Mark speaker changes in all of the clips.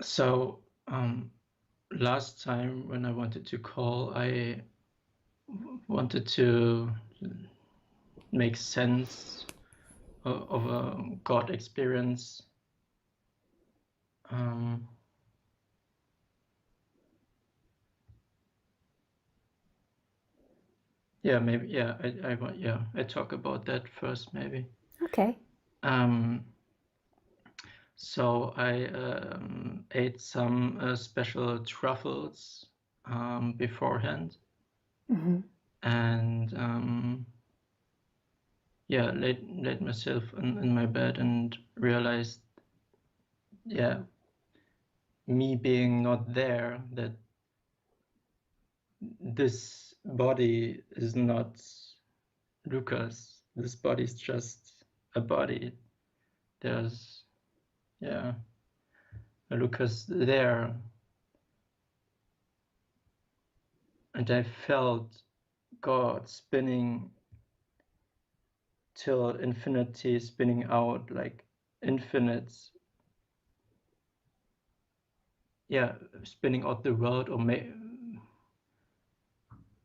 Speaker 1: So last time when I wanted to call, I wanted to make sense of a God experience. Yeah, maybe. Yeah, I talk about that first, maybe.
Speaker 2: Okay.
Speaker 1: So I ate some special truffles beforehand, and yeah, laid myself in my bed and realized, yeah, me being not there, that this body is not Lucas. This body is just a body. There's, yeah, a Lucas there. And I felt God spinning till infinity, spinning out like infinite, yeah, spinning out the world, or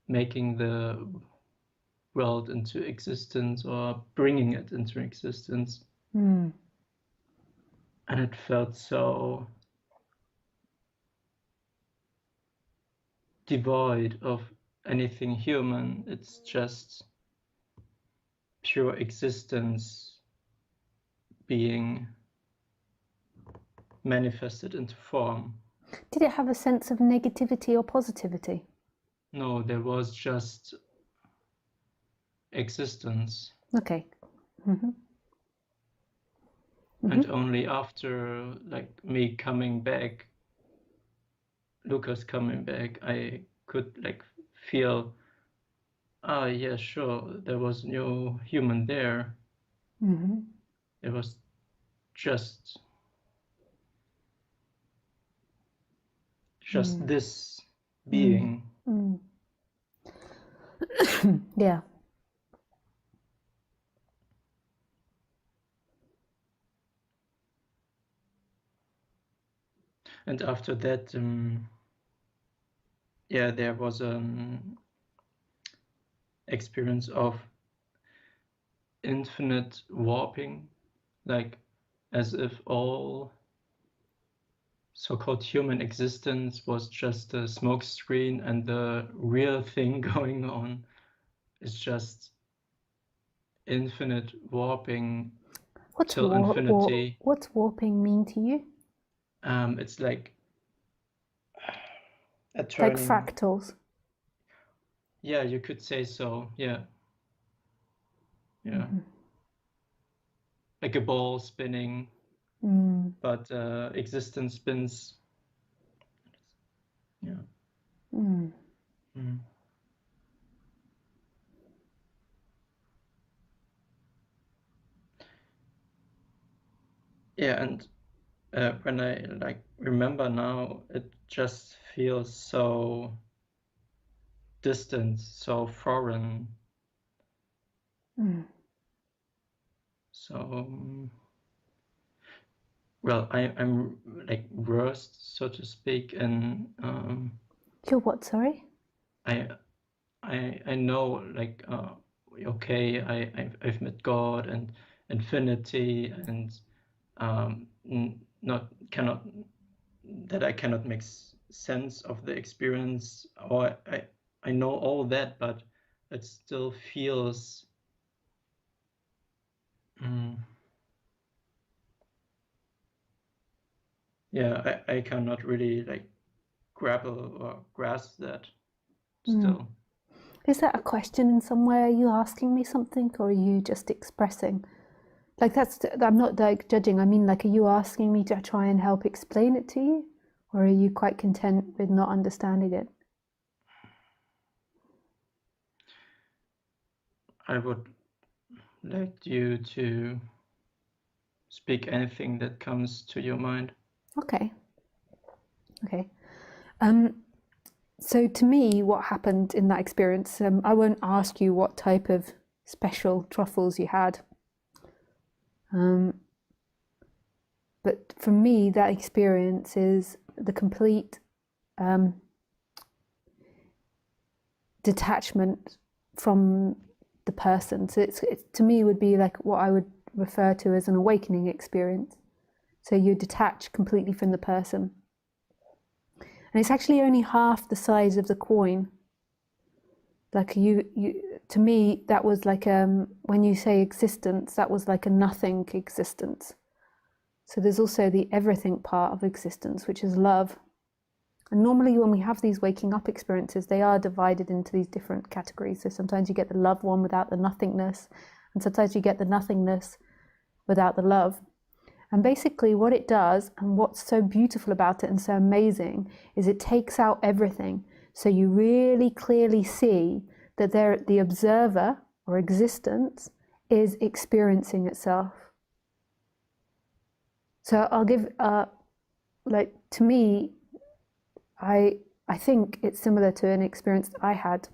Speaker 1: making the world into existence, or bringing it into existence. And it felt so devoid of anything human. It's just pure existence being manifested into form.
Speaker 2: Did it have a sense of negativity or positivity?
Speaker 1: No, there was just existence.
Speaker 2: Okay.
Speaker 1: And only after, like, me coming back, Lucas coming back, I could like feel, yeah, sure, there was no human there. It was just this being.
Speaker 2: Yeah.
Speaker 1: And after that, yeah, there was an experience of infinite warping, like as if all so-called human existence was just a smokescreen, and the real thing going on is just infinite warping till infinity.
Speaker 2: What's warping mean to you?
Speaker 1: It's like a
Speaker 2: Like
Speaker 1: turning.
Speaker 2: fractals.
Speaker 1: Yeah, you could say so. Yeah. Like a ball spinning, but existence spins. Yeah. Yeah, and when I like remember now, it just feels so distant, so foreign. So, well, I'm like versed, so to speak, and
Speaker 2: You're what, sorry?
Speaker 1: I know, like, okay, I've met God and infinity, and not cannot that I cannot make sense of the experience, or I know all that, but it still feels yeah, I cannot really like grapple or grasp that still.
Speaker 2: Is that a question in some way? Are you asking me something, or are you just expressing? Like, I'm not like judging. I mean, like, are you asking me to try and help explain it to you? Or are you quite content with not understanding it?
Speaker 1: I would like you to speak anything that comes to your mind.
Speaker 2: Okay. Okay. So to me, what happened in that experience, I won't ask you what type of special truffles you had. But for me, that experience is the complete detachment from the person. So it's to me would be like what I would refer to as an awakening experience. So you detach completely from the person. And it's actually only half the size of the coin. Like you to me, that was like when you say existence, that was like a nothing existence. So there's also the everything part of existence, which is love. And normally when we have these waking up experiences, they are divided into these different categories. So sometimes you get the love one without the nothingness, and sometimes you get the nothingness without the love. And basically what it does, and what's so beautiful about it and so amazing, is it takes out everything. So you really clearly see that the observer or existence is experiencing itself. So I'll give, like, to me, I think it's similar to an experience that I had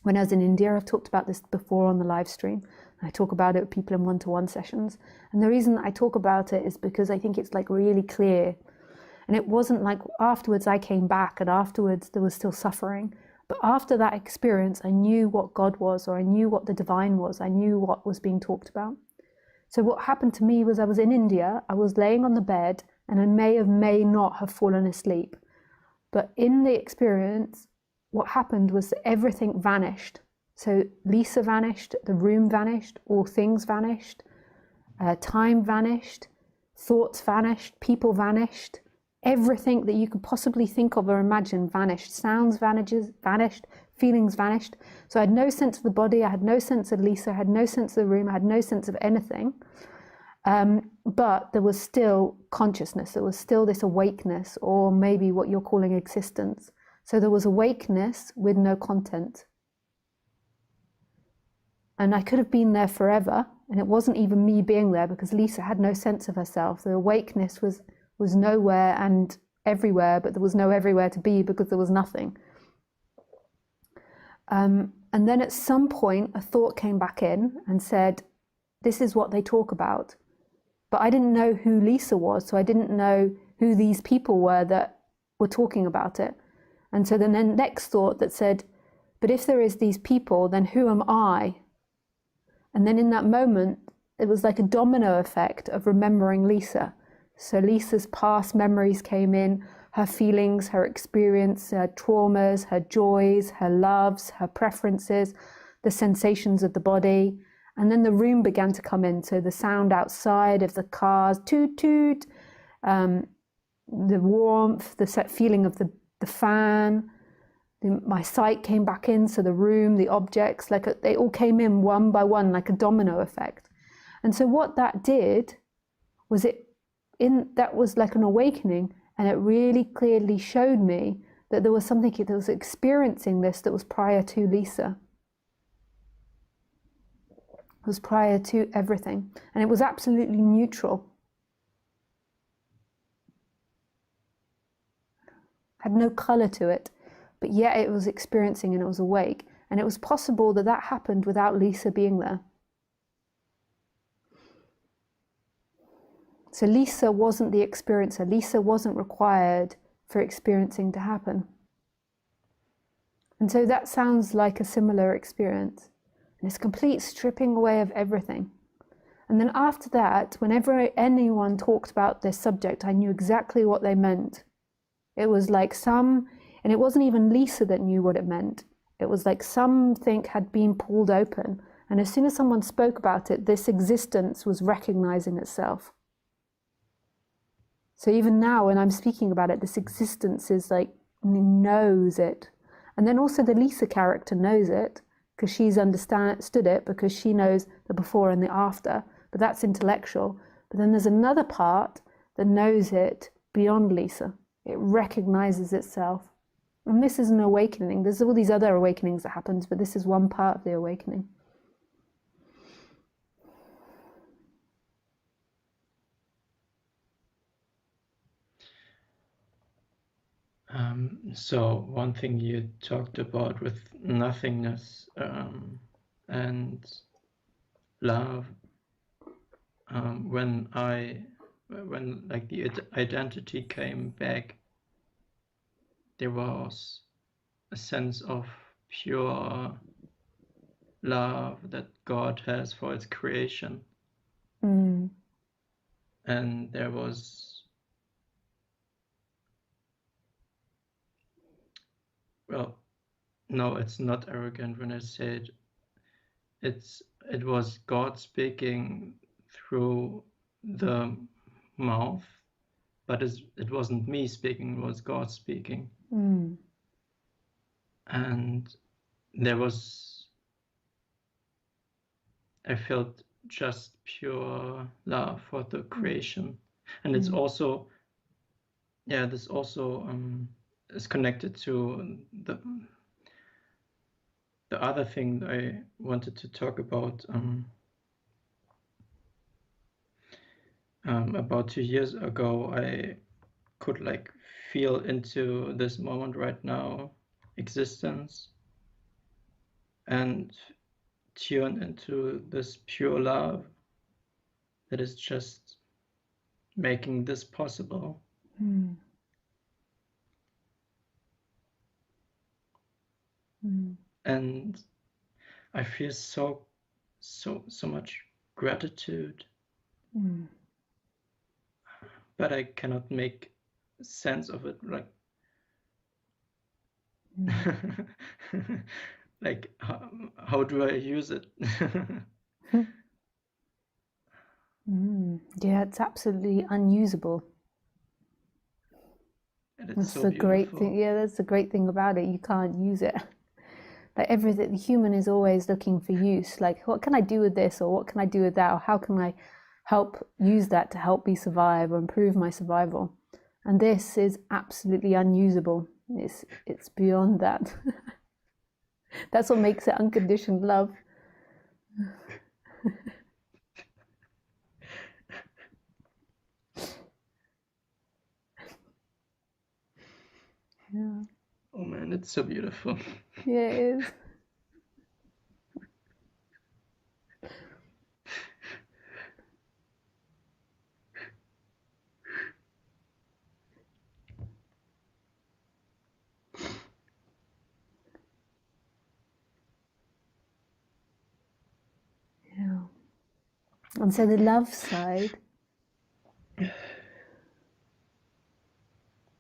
Speaker 2: when I was in India. I've talked about this before on the live stream. I talk about it with people in one-to-one sessions. And the reason I talk about it is because I think it's like really clear. And it wasn't like afterwards I came back and afterwards there was still suffering. But after that experience, I knew what God was, or I knew what the divine was. I knew what was being talked about. So what happened to me was I was in India, I was laying on the bed, and I may not have fallen asleep. But in the experience, what happened was that everything vanished. So Lisa vanished, the room vanished, all things vanished, time vanished, thoughts vanished, people vanished. Everything that you could possibly think of or imagine vanished. Sounds vanished, feelings vanished. So I had no sense of the body, I had no sense of Lisa, I had no sense of the room, I had no sense of anything. But there was still consciousness, there was still this awakeness, or maybe what you're calling existence. So there was awakeness with no content. And I could have been there forever, and it wasn't even me being there because Lisa had no sense of herself. The awakeness was nowhere and everywhere, but there was no everywhere to be because there was nothing. And then at some point, a thought came back in and said, this is what they talk about. But I didn't know who Lisa was, so I didn't know who these people were that were talking about it. And so then the next thought that said, but if there is these people, then who am I? And then in that moment, it was like a domino effect of remembering Lisa. So Lisa's past memories came in, her feelings, her experience, her traumas, her joys, her loves, her preferences, the sensations of the body. And then the room began to come in. So the sound outside of the cars, toot toot, the warmth, the feeling of the fan, my sight came back in. So the room, the objects, they all came in one by one, like a domino effect. And so what that did was that was like an awakening, and it really clearly showed me that there was something that was experiencing this that was prior to Lisa. It was prior to everything, and it was absolutely neutral. Had no color to it, but yet it was experiencing and it was awake. And it was possible that that happened without Lisa being there. So Lisa wasn't the experiencer. Lisa wasn't required for experiencing to happen. And so that sounds like a similar experience. And it's complete stripping away of everything. And then after that, whenever anyone talked about this subject, I knew exactly what they meant. It was like and it wasn't even Lisa that knew what it meant. It was like something had been pulled open. And as soon as someone spoke about it, this existence was recognizing itself. So even now when I'm speaking about it, this existence is like, knows it. And then also the Lisa character knows it because she's understood it, because she knows the before and the after, but that's intellectual. But then there's another part that knows it beyond Lisa. It recognizes itself. And this is an awakening. There's all these other awakenings that happens, but this is one part of the awakening.
Speaker 1: So one thing you talked about with nothingness and love, when when like the identity came back, there was a sense of pure love that God has for its creation.
Speaker 2: Mm.
Speaker 1: And there was, well, no, it's not arrogant when I say it. It was God speaking through the mouth, but it wasn't me speaking, it was God speaking.
Speaker 2: Mm.
Speaker 1: And I felt just pure love for the creation. And it's also, this also is connected to the other thing I wanted to talk about 2 years ago. I could like feel into this moment right now, existence, and tune into this pure love that is just making this possible.
Speaker 2: Mm. Mm.
Speaker 1: And I feel so much gratitude, but I cannot make sense of it. Like, like how do I use it?
Speaker 2: Yeah, it's absolutely unusable.
Speaker 1: And it's
Speaker 2: That's
Speaker 1: so
Speaker 2: the
Speaker 1: beautiful.
Speaker 2: great thing. Yeah, that's the great thing about it. You can't use it. Like everything, the human is always looking for use. Like, what can I do with this, or what can I do with that, or how can I help use that to help me survive or improve my survival? And this is absolutely unusable. It's beyond that. That's what makes it unconditioned love. Yeah.
Speaker 1: Oh man, it's so beautiful.
Speaker 2: Yeah, it is. Yeah. And so the love side.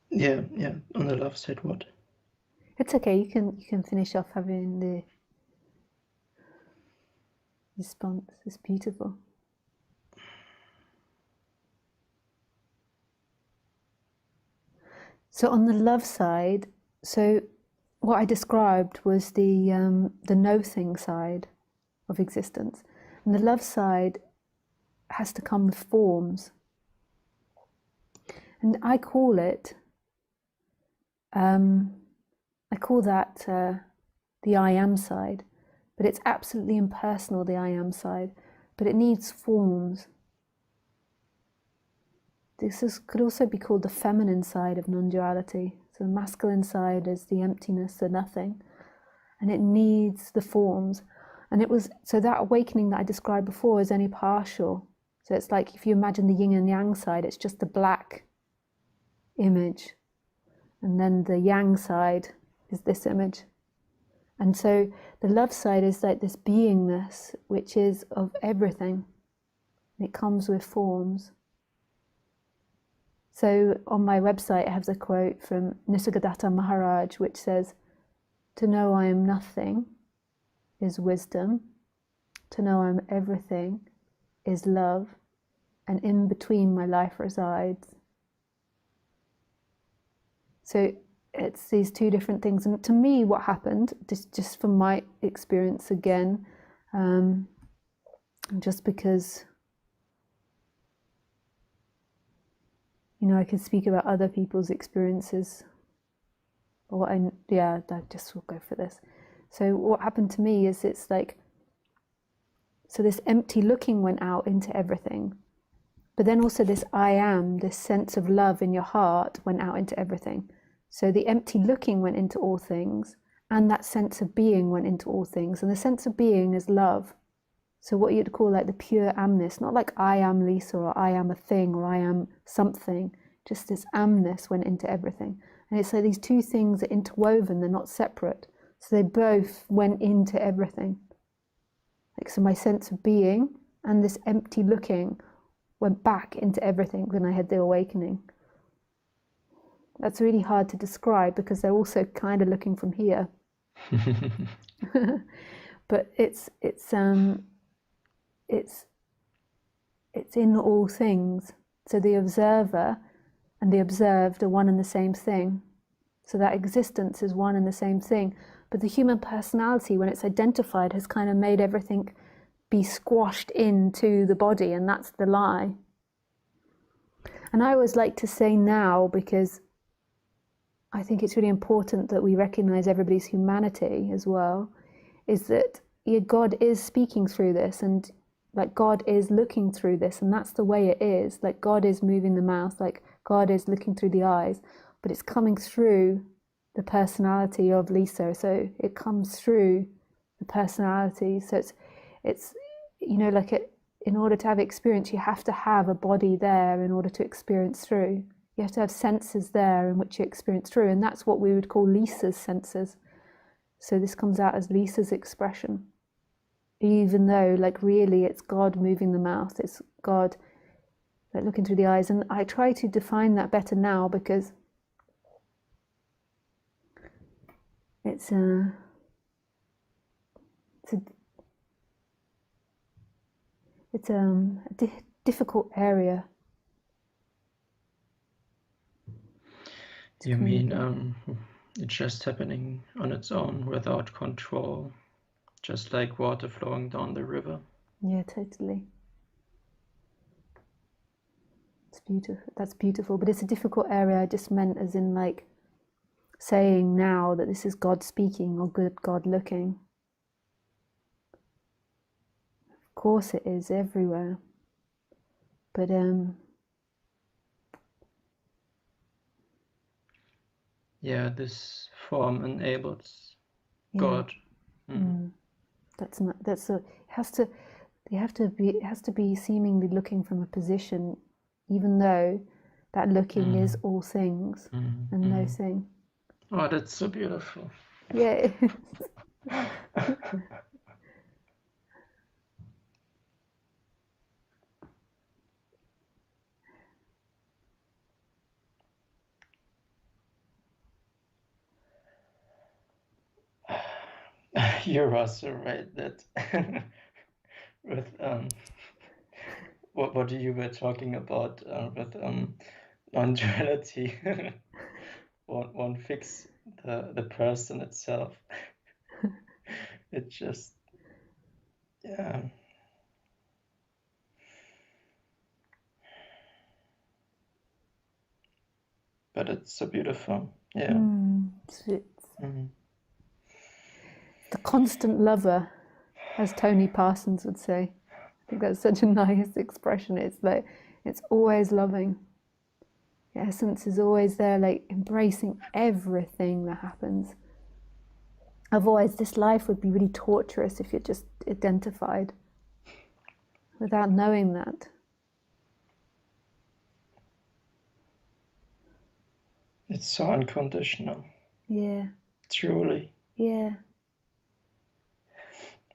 Speaker 1: Yeah. On the love side, what?
Speaker 2: It's okay. You can finish off having the response. It's beautiful. So on the love side, so what I described was the no-thing side of existence, and the love side has to come with forms, and I call it, I call that the I am side, but it's absolutely impersonal, the I am side, but it needs forms. Could also be called the feminine side of non-duality. So the masculine side is the emptiness, the nothing, and it needs the forms. And it was, so that awakening that I described before is only partial. So it's like if you imagine the yin and yang side, it's just the black image. And then the yang side is this image. And so the love side is like this beingness, which is of everything. It comes with forms. So on my website, I have a quote from Nisargadatta Maharaj, which says, "To know I am nothing is wisdom. To know I am everything is love. And in between my life resides." So it's these two different things. And to me, what happened, just from my experience again, just because, I can speak about other people's experiences. I just will go for this. So what happened to me is it's like, so this empty looking went out into everything. But then also this I am, this sense of love in your heart went out into everything. So the empty looking went into all things, and that sense of being went into all things. And the sense of being is love. So what you'd call like the pure amness, not like I am Lisa or I am a thing or I am something, just this amness went into everything. And it's like these two things are interwoven, they're not separate. So they both went into everything. Like, so my sense of being and this empty looking went back into everything when I had the awakening. That's really hard to describe because they're also kind of looking from here. But it's in all things. So the observer and the observed are one and the same thing. So that existence is one and the same thing. But the human personality, when it's identified, has kind of made everything be squashed into the body, and that's the lie. And I always like to say now, because I think it's really important that we recognize everybody's humanity as well, is that God is speaking through this, and like God is looking through this, and that's the way it is. Like God is moving the mouth, like God is looking through the eyes, but it's coming through the personality of Lisa. So it comes through the personality. So it's you know, like in order to have experience, you have to have a body there in order to experience through. You have to have senses there in which you experience through, and that's what we would call Lisa's senses. So this comes out as Lisa's expression, even though like really it's God moving the mouth, it's God like looking through the eyes. And I try to define that better now because it's a difficult area.
Speaker 1: You mean it's just happening on its own without control, just like water flowing down the river?
Speaker 2: Yeah, totally. It's beautiful. That's beautiful, but it's a difficult area. I just meant as in like saying now that this is God speaking or good God looking. Of course it is everywhere, but
Speaker 1: yeah, this form enables God.
Speaker 2: That's not. That's a. It has to. You have to be. It has to be seemingly looking from a position, even though that looking is all things and no thing.
Speaker 1: Oh, that's so beautiful.
Speaker 2: Yeah.
Speaker 1: You're also right that with what you were talking about with non-duality, one fix the person itself. It just, yeah. But it's so beautiful. Yeah.
Speaker 2: The constant lover, as Tony Parsons would say. I think that's such a nice expression. It's like, it's always loving. The essence is always there, like embracing everything that happens. Otherwise, this life would be really torturous if you're just identified without knowing that.
Speaker 1: It's so unconditional.
Speaker 2: Yeah.
Speaker 1: Truly.
Speaker 2: Yeah.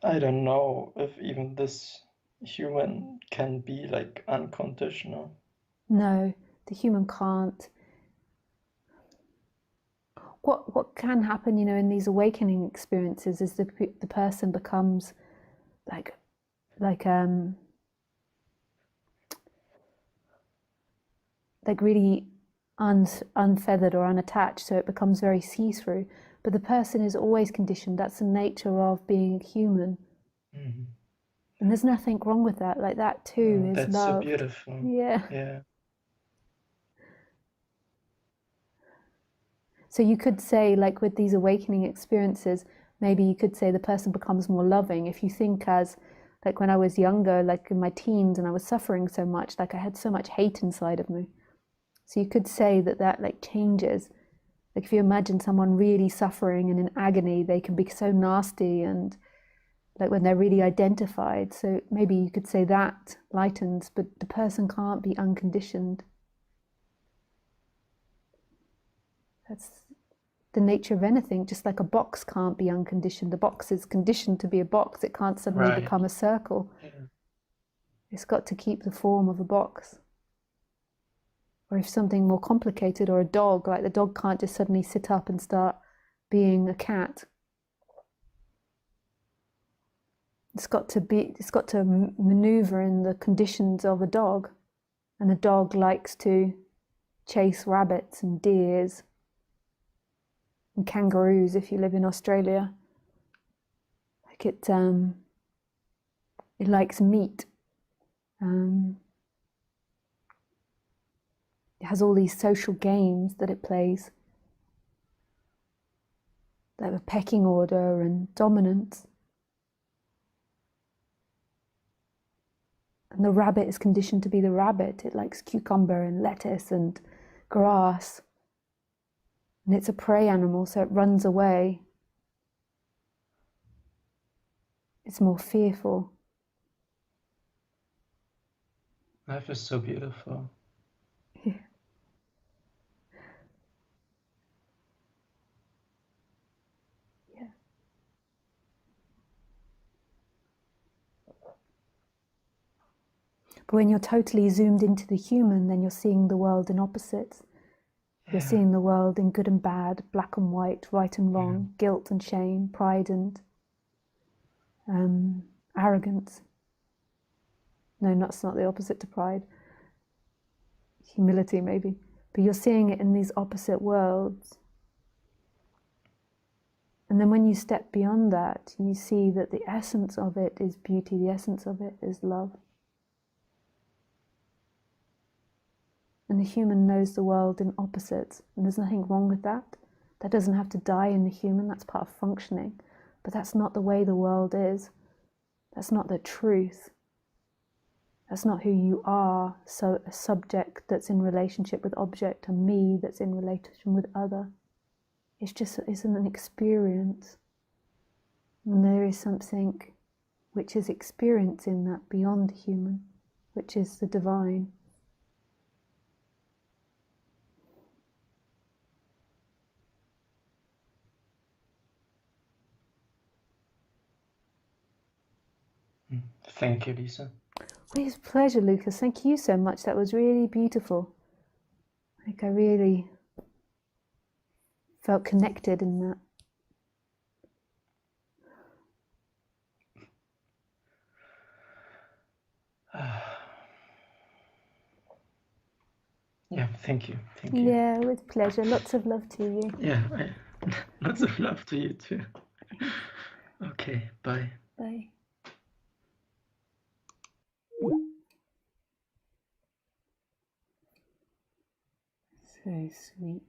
Speaker 1: I don't know if even this human can be like unconditional.
Speaker 2: No, the human can't. What can happen, you know, in these awakening experiences is the person becomes like really unfeathered or unattached, so it becomes very see-through. But the person is always conditioned. That's the nature of being human. And there's nothing wrong with that. Like that too is
Speaker 1: that's
Speaker 2: love.
Speaker 1: So beautiful.
Speaker 2: Yeah. So you could say, like with these awakening experiences, maybe you could say the person becomes more loving. If you think as, like when I was younger, like in my teens and I was suffering so much, like I had so much hate inside of me. So you could say that like changes. Like if you imagine someone really suffering and in agony, they can be so nasty and like when they're really identified. So maybe you could say that lightens, but the person can't be unconditioned. That's the nature of anything. Just like a box can't be unconditioned. The box is conditioned to be a box. It can't suddenly become a circle. Yeah. It's got to keep the form of a box. Or if something more complicated, or a dog, like the dog can't just suddenly sit up and start being a cat. It's got to maneuver in the conditions of a dog. And a dog likes to chase rabbits and deers and kangaroos if you live in Australia. Like it likes meat. It has all these social games that it plays. They have a pecking order and dominance. And the rabbit is conditioned to be the rabbit. It likes cucumber and lettuce and grass. And it's a prey animal, so it runs away. It's more fearful.
Speaker 1: Life is so beautiful.
Speaker 2: Yeah. Yeah. But when you're totally zoomed into the human, then you're seeing the world in opposites. Yeah. You're seeing the world in good and bad, black and white, right and wrong, guilt and shame, pride and arrogance. No, that's not the opposite to pride. Humility, maybe. But you're seeing it in these opposite worlds. And then when you step beyond that, you see that the essence of it is beauty, the essence of it is love. And the human knows the world in opposites, and there's nothing wrong with that. That doesn't have to die in the human, that's part of functioning. But that's not the way the world is. That's not the truth. That's not who you are, so a subject that's in relationship with object, and me that's in relation with other. It's an experience. And there is something which is experiencing that beyond the human, which is the divine.
Speaker 1: Thank you, Lisa.
Speaker 2: Well, it's a pleasure, Lucas. Thank you so much. That was really beautiful. Like I really felt connected in that.
Speaker 1: Yeah, thank you. Thank you.
Speaker 2: Yeah, with pleasure. Lots of love to you.
Speaker 1: Yeah, lots of love to you too. Okay, bye.
Speaker 2: Bye. So sweet.